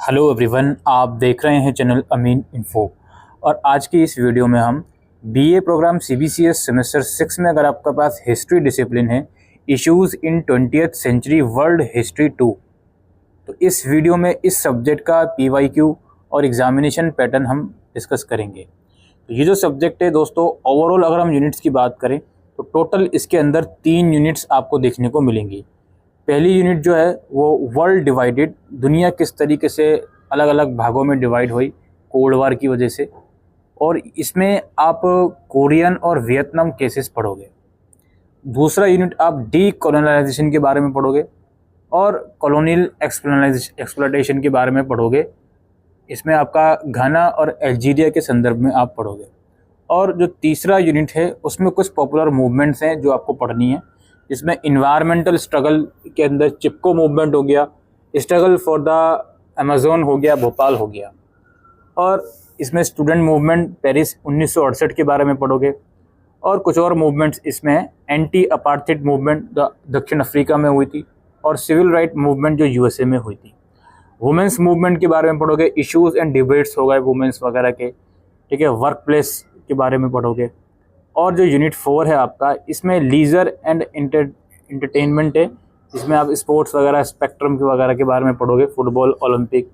Hello everyone, आप देख रहे हैं चैनल अमीन इन्फो। और आज की इस वीडियो में हम बीए प्रोग्राम सीबीसीएस सेमेस्टर 6 में अगर आपके पास हिस्ट्री डिसिप्लिन है, issues in 20th century world history 2, तो इस वीडियो में इस सब्जेक्ट का पीवाईक्यू और एग्जामिनेशन पैटर्न हम डिस्कस करेंगे। तो ये जो सब्जेक्ट है दोस्तों, ओवरऑल अगर हम यूनिट्स की बात करें तो टोटल इसके अंदर 3 यूनिट्स आपको देखने को मिलेंगी। पहली यूनिट जो है वो वर्ल्ड डिवाइडेड, दुनिया किस तरीके से अलग अलग भागों में डिवाइड हुई कोल्ड वार की वजह से, और इसमें आप कोरियन और वियतनाम केसेस पढ़ोगे। दूसरा यूनिट आप डी कॉलोनाइजेशन के बारे में पढ़ोगे और कॉलोनियल एक्सप्लॉयटेशन के बारे में पढ़ोगे। इसमें आपका घाना और अल्जीरिया के संदर्भ में आप पढ़ोगे। और जो तीसरा यूनिट है उसमें कुछ पॉपुलर मूवमेंट्स हैं जो आपको पढ़नी है। इसमें इन्वायरमेंटल स्ट्रगल के अंदर चिपको मूवमेंट हो गया, स्ट्रगल फॉर द अमेज़न हो गया, भोपाल हो गया। और इसमें स्टूडेंट मूवमेंट पेरिस 1968 के बारे में पढ़ोगे। और कुछ और मूवमेंट्स इसमें एंटी अपार्थाइड मूवमेंट दक्षिण अफ्रीका में हुई थी, और सिविल राइट मूवमेंट जो यूएसए में हुई थी। वुमेंस मूवमेंट के बारे में पढ़ोगे, इश्यूज़ एंड डिबेट्स हो गए वुमेंस वगैरह के, ठीक है। वर्क प्लेस के बारे में पढ़ोगे। और जो यूनिट 4 है आपका, इसमें लीजर एंड एंटरटेनमेंट है। इसमें आप स्पोर्ट्स वगैरह, स्पेक्ट्रम के वगैरह के बारे में पढ़ोगे, फुटबॉल, ओलंपिक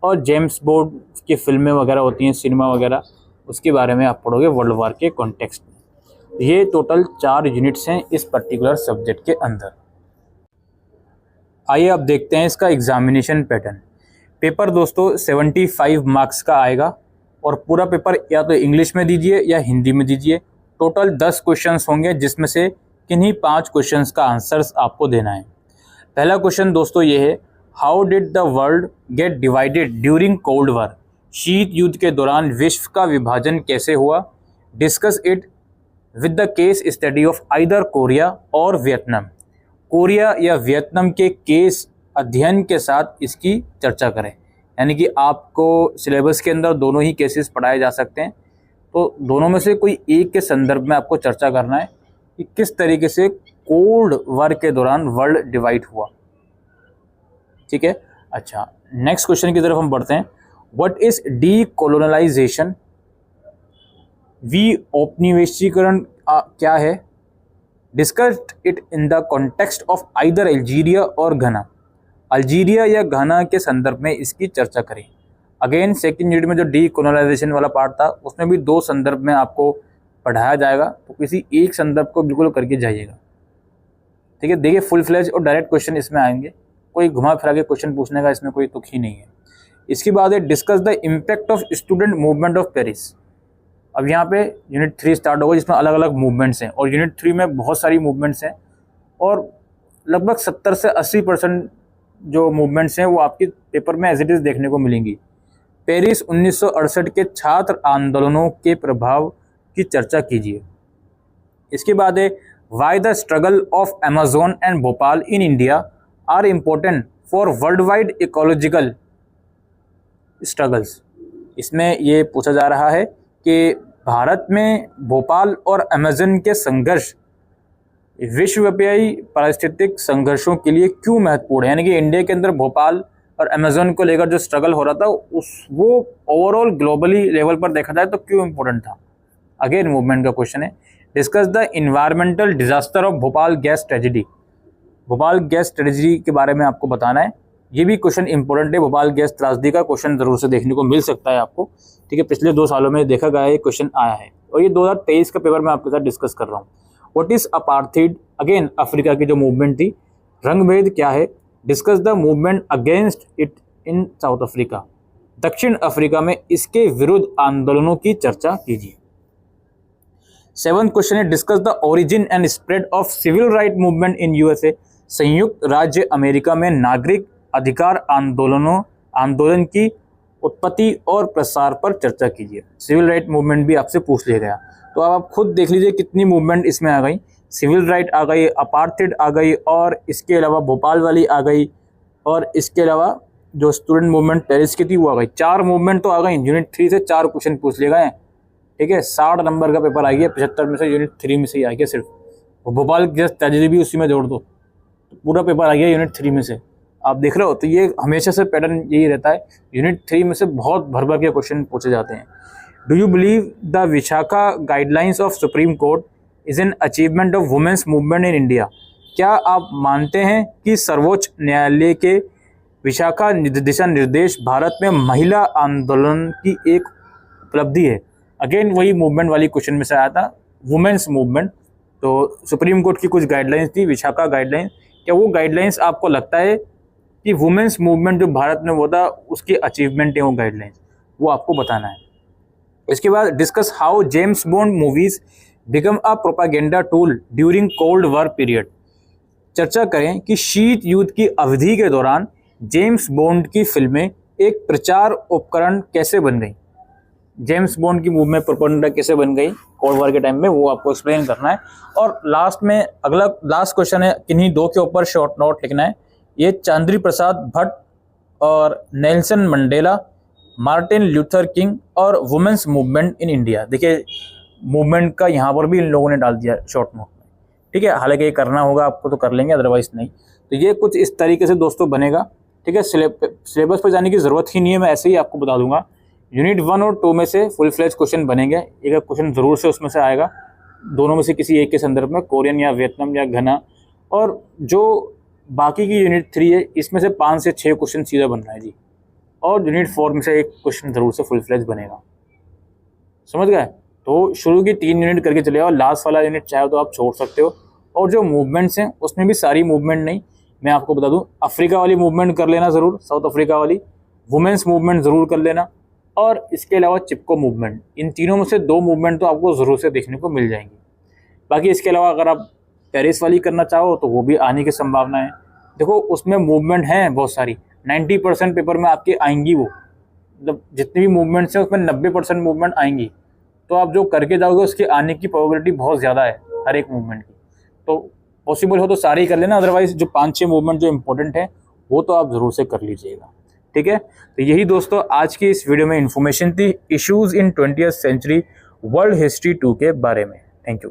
और जेम्स बॉन्ड की फिल्में वगैरह होती हैं, सिनेमा वगैरह, उसके बारे में आप पढ़ोगे वर्ल्ड वार के कॉन्टेक्स्ट में। ये टोटल 4 यूनिट्स हैं इस पर्टिकुलर सब्जेक्ट के अंदर। आइए अब देखते हैं इसका एग्जामिनेशन पैटर्न। पेपर दोस्तों 75 मार्क्स का आएगा, और पूरा पेपर या तो इंग्लिश में दीजिए या हिंदी में दीजिए। टोटल 10 क्वेश्चंस होंगे, जिसमें से किन्हीं 5 क्वेश्चंस का आंसर्स आपको देना है। पहला क्वेश्चन दोस्तों ये है, how did the world gate divided during cold war? शीत युद्ध के दौरान विश्व का विभाजन कैसे हुआ? Discuss it with the case study of either Korea और वियतनाम। कोरिया या वियतनाम के केस अध्ययन के साथ इसकी चर्चा करें। यानी कि आपको सिलेबस के अंदर दोनों ही केसेस पढ़ाए जा सकते हैं, तो दोनों में से कोई एक के संदर्भ में आपको चर्चा करना है कि किस तरीके से कोल्ड वार के दौरान वर्ल्ड डिवाइड हुआ, ठीक है। अच्छा, नेक्स्ट क्वेश्चन की तरफ हम बढ़ते हैं। What is decolonization? औपनिवेशीकरण क्या है? Discuss it in the context of either Algeria और घाना। अल्जीरिया या घाना के संदर्भ में इसकी चर्चा करें। अगेन सेकंड यूनिट में जो डी कोलोनाइजेशन वाला पार्ट था, उसमें भी 2 संदर्भ में आपको पढ़ाया जाएगा, तो किसी एक संदर्भ को बिल्कुल करके जाइएगा, ठीक है। देखिए, फुल फ्लेज और डायरेक्ट क्वेश्चन इसमें आएंगे, कोई घुमा फिरा के क्वेश्चन पूछने का इसमें कोई तुक ही नहीं है। इसके बाद है discuss the impact of student movement of Paris. अब यहाँ पे यूनिट 3 स्टार्ट होगा, जिसमें अलग अलग मूवमेंट्स हैं, और यूनिट 3 में बहुत सारी मूवमेंट्स हैं, और लगभग 70 से 80% जो मूवमेंट्स हैं वो आपके पेपर में एज इट इज़ देखने को मिलेंगी। पेरिस 1968 के छात्र आंदोलनों के प्रभाव की चर्चा कीजिए। इसके बाद है why the struggle of Amazon and Bhopal in India are important for worldwide ecological struggles. इसमें ये पूछा जा रहा है कि भारत में भोपाल और अमेज़न के संघर्ष विश्वव्यापी पारिस्थितिक संघर्षों के लिए क्यों महत्वपूर्ण है। यानी कि इंडिया के अंदर भोपाल और अमेज़न को लेकर जो स्ट्रगल हो रहा था वो ओवरऑल ग्लोबली लेवल पर देखा जाए तो क्यों इम्पोर्टेंट था। अगेन मूवमेंट का क्वेश्चन है। Discuss the environmental disaster of Bhopal gas tragedy. Bhopal gas tragedy के बारे में आपको बताना है। ये भी क्वेश्चन इंपॉर्टेंट है। भोपाल गैस त्रासदी का क्वेश्चन जरूर से देखने को मिल सकता है आपको, ठीक है। पिछले 2 सालों में देखा गया ये क्वेश्चन आया है, और ये 2023 का पेपर मैं आपके साथ डिस्कस कर रहा हूँ। What is apartheid? Again Africa की जो मूवमेंट थी। रंगभेद क्या है? Discuss the movement against it in south Africa. दक्षिण अफ्रीका में इसके विरुद्ध आंदोलनों की चर्चा कीजिए। 7th क्वेश्चन है, discuss the origin and spread of civil right movement in USA. संयुक्त राज्य अमेरिका में नागरिक अधिकार आंदोलन की उत्पत्ति और प्रसार पर चर्चा कीजिए। सिविल राइट मूवमेंट भी आपसे पूछ लिया गया, तो अब आप खुद देख लीजिए कितनी मूवमेंट इसमें आ गई। सिविल राइट आ गई, अपार्थाइड आ गई, और इसके अलावा भोपाल वाली आ गई, और इसके अलावा जो स्टूडेंट मूवमेंट पेरिस की थी वो आ गई। 4 मूवमेंट तो आ गई। यूनिट 3 से 4 क्वेश्चन पूछ लिए गए, ठीक है। 60 नंबर का पेपर आ गया, 75 में से यूनिट 3 में से ही आ गया सिर्फ। भोपाल गैस ट्रेजेडी भी उसी में जोड़ दो, तो पूरा पेपर आ गया यूनिट 3 में से। आप देख रहे हो, तो ये हमेशा से पैटर्न यही रहता है। यूनिट 3 में से बहुत भर भर के क्वेश्चन पूछे जाते हैं। Do you believe the Vishakha guidelines of supreme court is an achievement of women's movement in India? क्या आप मानते हैं कि सर्वोच्च न्यायालय के विशाखा दिशा निर्देश भारत में महिला आंदोलन की एक उपलब्धि है? अगेन वही मूवमेंट वाली क्वेश्चन में से आया था, वुमेन्स मूवमेंट। तो सुप्रीम कोर्ट की कुछ गाइडलाइंस थी, विशाखा गाइडलाइंस। क्या वो गाइडलाइंस आपको लगता है कि वुमेन्स मूवमेंट जो भारत में हुआ था उसकी अचीवमेंट है वो गाइडलाइंस? वो आपको बताना है। इसके बाद discuss how James bond movies become a propaganda tool during cold war period. चर्चा करें कि शीत युद्ध की अवधि के दौरान जेम्स बॉन्ड की फिल्में एक प्रचार उपकरण कैसे बन गई। जेम्स बॉन्ड की मूवी में प्रोपेगेंडा कैसे बन गई कोल्ड वॉर के टाइम में, वो आपको एक्सप्लेन करना है। और लास्ट में अगला लास्ट क्वेश्चन है, किन्हीं दो के ऊपर शॉर्ट नोट लिखना है। ये चंद्री प्रसाद भट्ट और Nelson Mandela, Martin Luther king और वुमेन्स मूवमेंट इन इंडिया। देखिए मूवमेंट का यहाँ पर भी इन लोगों ने डाल दिया शॉर्ट नोट में, ठीक है। हालांकि ये करना होगा आपको तो कर लेंगे, अदरवाइज नहीं। तो ये कुछ इस तरीके से दोस्तों बनेगा, ठीक है। सिलेबस पर जाने की ज़रूरत ही नहीं है, मैं ऐसे ही आपको बता दूंगा। यूनिट 1 और 2 में से फुल फ्लेज क्वेश्चन बनेंगे, एक क्वेश्चन ज़रूर से उसमें से आएगा, दोनों में से किसी एक के संदर्भ में, कोरियन या वियतनाम या घना। और जो बाकी की यूनिट 3 है इसमें से 5 से 6 क्वेश्चन सीधा बन रहा है जी। और यूनिट 4 में से एक क्वेश्चन ज़रूर से फुल फ्लेज बनेगा, समझ गए। तो शुरू की 3 यूनिट करके चले आओ, लास्ट वाला यूनिट चाहे तो आप छोड़ सकते हो। और जो मूवमेंट्स हैं उसमें भी सारी मूवमेंट नहीं, मैं आपको बता दूं, अफ्रीका वाली मूवमेंट कर लेना ज़रूर, साउथ अफ्रीका वाली, वुमेन्स मूवमेंट ज़रूर कर लेना, और इसके अलावा चिपको मूवमेंट। इन तीनों में से 2 मूवमेंट तो आपको ज़रूर से देखने को मिल जाएंगी। बाकी इसके अलावा अगर आप पेरिस वाली करना चाहो तो वो भी आने की संभावना है। देखो उसमें मूवमेंट हैं बहुत सारी, 90% पेपर में आपकी आएंगी वो, मतलब जितनी भी मूवमेंट्स हैं उसमें 90% मूवमेंट आएंगी। तो आप जो करके जाओगे उसके आने की प्रोबेबिलिटी बहुत ज़्यादा है हर एक मूवमेंट की। तो पॉसिबल हो तो सारे ही कर लेना, अदरवाइज जो 5-6 मूवमेंट जो इंपॉर्टेंट है वो तो आप ज़रूर से कर लीजिएगा, ठीक है। तो यही दोस्तों आज की इस वीडियो में इन्फॉर्मेशन थी issues in 20th century world history 2 के बारे में। Thank you.